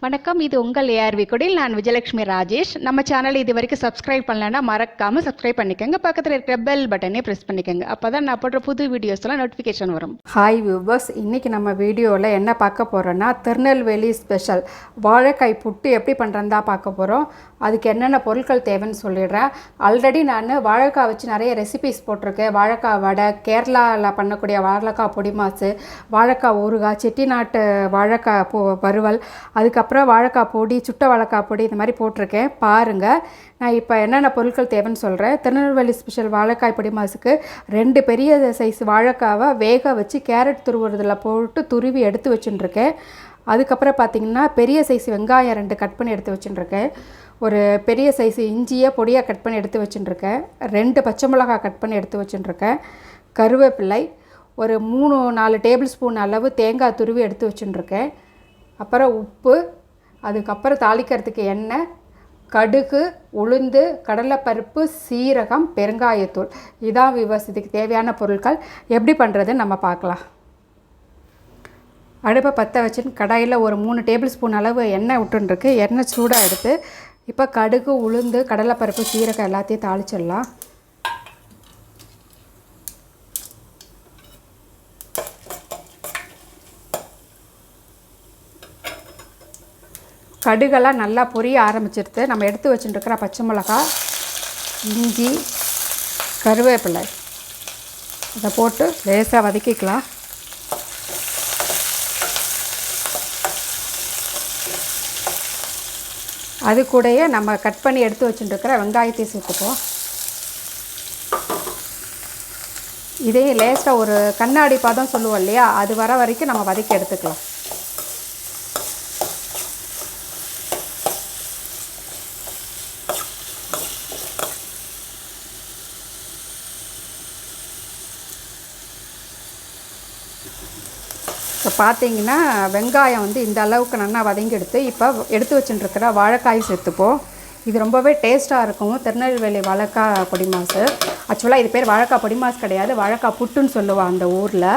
வணக்கம், இது உங்கள் ஏஆர்வி குடில். நான் விஜயலட்சுமி ராஜேஷ். நம்ம சேனல் இது வரைக்கும் சப்ஸ்கிரைப் பண்ணலன்னா மறக்காமல் சப்ஸ்கிரைப் பண்ணிக்கோங்க. பக்கத்தில் இருக்கிற பெல் பட்டனே ப்ரெஸ் பண்ணிக்கோங்க. அப்போ தான் நான் போடுற புது வீடியோஸ்லாம் நோட்டிஃபிகேஷன் வரும். ஹாய் வியூவர்ஸ், இன்றைக்கி நம்ம வீடியோவில் என்ன பார்க்க போகிறோன்னா திருநெல்வேலி ஸ்பெஷல் வாழைக்காய் புட்டு எப்படி பண்ணுறதுன்னு தான் பார்க்க போகிறோம். அதுக்கு என்னென்ன பொருட்கள் தேவைன்னு சொல்லிடுறேன். ஆல்ரெடி நான் வாழைக்காய் வச்சு நிறைய ரெசிபிஸ் போட்டிருக்கேன். வாழைக்காய் வடை, கேரளாவில் பண்ணக்கூடிய வாழைக்காய் பொடி மாசு, வாழைக்காய் ஊறுகாய், செட்டிநாட்டு வாழைக்காய் வறுவல், அதுக்கப்புறம் வாழைக்காய் பொடி, சுட்ட வாழைக்காய் பொடி, இந்த மாதிரி போட்டிருக்கேன். பாருங்கள், நான் இப்போ என்னென்ன பொருட்கள் தேவைன்னு சொல்கிறேன். திருநெல்வேலி ஸ்பெஷல் வாழைக்காய் பொடி மாசுக்கு 2 பெரிய சைஸ் வாழைக்காவை வேக வச்சு கேரட் துருவுறதில் போட்டு துருவி எடுத்து வச்சுட்டுருக்கேன். அதுக்கப்புறம் பார்த்திங்கன்னா பெரிய சைஸ் வெங்காயம் 2 கட் பண்ணி எடுத்து வச்சுட்டுருக்கேன். ஒரு பெரிய சைஸ் இஞ்சியை பொடியாக கட் பண்ணி எடுத்து வச்சுட்டுருக்கேன். 2 பச்சை மிளகாய் கட் பண்ணி எடுத்து வச்சுட்டுருக்கேன். கருவேப்பிலை, ஒரு 3-4 டேபிள் ஸ்பூன் அளவு தேங்காய் துருவி எடுத்து வச்சுட்டுருக்கேன். அப்புறம் உப்பு, அதுக்கப்புறம் தாளிக்கிறதுக்கு எண்ணெய், கடுகு, உளுந்து, கடலைப்பருப்பு, சீரகம், பெருங்காயத்தூள். இதான் விவசாயத்துக்கு தேவையான பொருட்கள். எப்படி பண்ணுறதுன்னு நம்ம பார்க்கலாம். அடுப்பை பற்ற வச்சுன்னு கடாயில் ஒரு 3 டேபிள் ஸ்பூன் அளவு எண்ணெய் விட்டுருக்கு. எண்ணெய் சூடாக எடுத்து இப்போ கடுகு, உளுந்து, கடலைப்பருப்பு, சீரகம் எல்லாத்தையும் தாளிச்சிடலாம். கடுகெல்லாம் நல்லா பொரிய ஆரம்பிச்சிருது. நம்ம எடுத்து வச்சுட்டுருக்கிற பச்சை மிளகாய், இஞ்சி, கருவேப்பிலை இதை போட்டு லேசாக வதக்கிக்கலாம். அது கூடயே நம்ம கட் பண்ணி எடுத்து வச்சுட்டுருக்கிற வெங்காயத்தையும் சேர்த்துப்போம். இதே லேசாக ஒரு கண்ணாடி பதம் சொல்லுவோம் இல்லையா, அது வர வரைக்கும் நம்ம வதக்கி எடுத்துக்கலாம். இப்போ பார்த்தீங்கன்னா வெங்காயம் இந்த அளவுக்கு நல்லா வதங்கி இப்போ எடுத்து வச்சுட்டுருக்கிற வாழைக்காய் சேர்த்துப்போம். இது ரொம்பவே டேஸ்ட்டாக இருக்கும். திருநெல்வேலி வாழைக்காய் பொடி மாசு. ஆக்சுவலாக இது பேர் வாழைக்காய் பொடி மாசு கிடையாது, வாழைக்காய் புட்டுன்னு சொல்லுவாள் அந்த ஊரில்.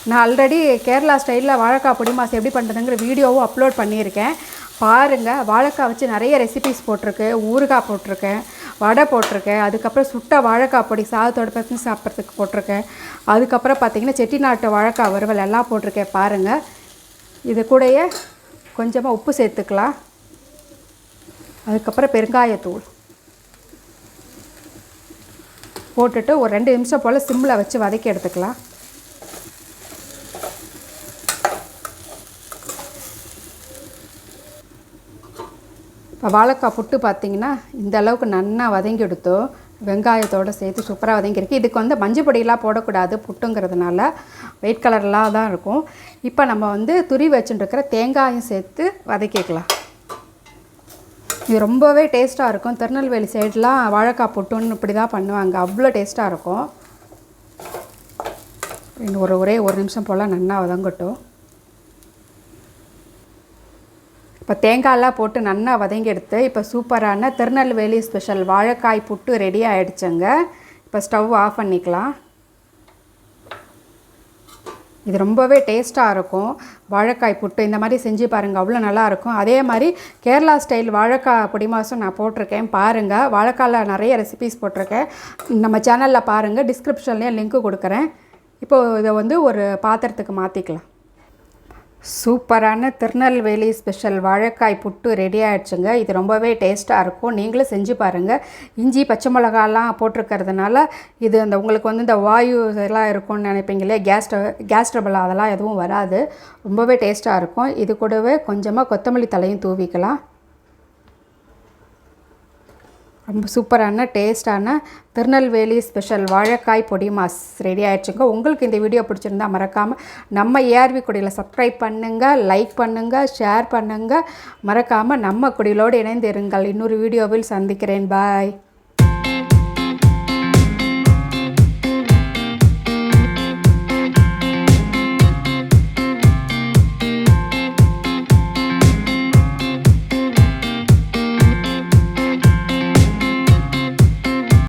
நான் ஆல்ரெடி கேரளா ஸ்டைலில் வாழைக்காய் பொடி மாசு எப்படி பண்ணுறதுங்கிற வீடியோவும் அப்லோட் பண்ணியிருக்கேன். பாருங்கள், வாழைக்காய் வச்சு நிறைய ரெசிபிஸ் போட்டிருக்கேன். ஊறுகாய் போட்டிருக்கேன், வடை போட்டிருக்கேன், அதுக்கப்புறம் சுட்ட வாழைக்காய் பொடி சாதத்தோட பசங்க சாப்பிட்றதுக்கு போட்டிருக்கேன். அதுக்கப்புறம் பார்த்திங்கன்னா செட்டிநாட்டு வாழைக்காய் வறுவல் எல்லாம் போட்டிருக்கேன். பாருங்கள், இது கூடயே கொஞ்சமாக உப்பு சேர்த்துக்கலாம். அதுக்கப்புறம் பெருங்காயத்தூள் போட்டுட்டு ஒரு 2 நிமிஷம் போல் சிம்மில் வச்சு வதக்கி எடுத்துக்கலாம். இப்போ வாழைக்காய் புட்டு பார்த்திங்கன்னா இந்த அளவுக்கு நல்லா வதங்கி எடுத்தோம். வெங்காயத்தோடு சேர்த்து சூப்பராக வதங்கியிருக்கு. இதுக்கு மஞ்சள் பொடியெல்லாம் போடக்கூடாது, புட்டுங்கிறதுனால ஒயிட் கலர்லாம் தான் இருக்கும். இப்போ நம்ம துருவி வச்சுட்டுருக்கிற தேங்காயும் சேர்த்து வதக்கிக்கலாம். இது ரொம்பவே டேஸ்ட்டாக இருக்கும். திருநெல்வேலி சைடெலாம் வாழைக்காய் புட்டுன்னு இப்படி தான் பண்ணுவாங்க. அவ்வளோ டேஸ்ட்டாக இருக்கும். இன்னும் ஒரே 1 நிமிஷம் போல் நல்லா வதங்கட்டும். இப்போ தேங்காயெல்லாம் போட்டு நல்லா வதங்கி எடுத்து இப்போ சூப்பரான திருநெல்வேலி ஸ்பெஷல் வாழைக்காய் புட்டு ரெடி ஆகிடுச்சுங்க. இப்போ ஸ்டவ் ஆஃப் பண்ணிக்கலாம். இது ரொம்பவே டேஸ்ட்டாக இருக்கும். வாழைக்காய் புட்டு இந்த மாதிரி செஞ்சு பாருங்கள், அவ்வளோ நல்லாயிருக்கும். அதே மாதிரி கேரளா ஸ்டைல் வாழைக்காய் பொடி மாசும் நான் போட்டிருக்கேன். பாருங்கள், வாழைக்காயில் நிறைய ரெசிபிஸ் போட்டிருக்கேன். நம்ம சேனலில் பாருங்கள், டிஸ்கிரிப்ஷன்லேயும் லிங்க்கு கொடுக்குறேன். இப்போது இதை ஒரு பாத்திரத்துக்கு மாற்றிக்கலாம். சூப்பரான திருநெல்வேலி ஸ்பெஷல் வாழைக்காய் புட்டு ரெடி ஆகிடுச்சுங்க. இது ரொம்பவே டேஸ்ட்டாக இருக்கும். நீங்களும் செஞ்சு பாருங்கள். இஞ்சி, பச்சை மிளகாலாம் போட்டிருக்கிறதுனால இது உங்களுக்கு இந்த வாயு இதெல்லாம் இருக்கும்னு நினைப்பீங்க இல்லையா, கேஸ் ட்ரபிள் அதெல்லாம் எதுவும் வராது. ரொம்பவே டேஸ்ட்டாக இருக்கும். இது கூடவே கொஞ்சமாக கொத்தமல்லி தலையும் தூவிக்கலாம். ரொம்ப சூப்பரான டேஸ்டான திருநெல்வேலி ஸ்பெஷல் வாழைக்காய் பொடி மாஸ் ரெடி ஆகிடுச்சுங்க. உங்களுக்கு இந்த வீடியோ பிடிச்சிருந்தால் மறக்காமல் நம்ம ஏஆர்வி குடியில் சப்ஸ்கிரைப் பண்ணுங்கள், லைக் பண்ணுங்கள், ஷேர் பண்ணுங்கள். மறக்காமல் நம்ம குடிலோடு இணைந்து இருங்கள். இன்னொரு வீடியோவில் சந்திக்கிறேன். பாய்.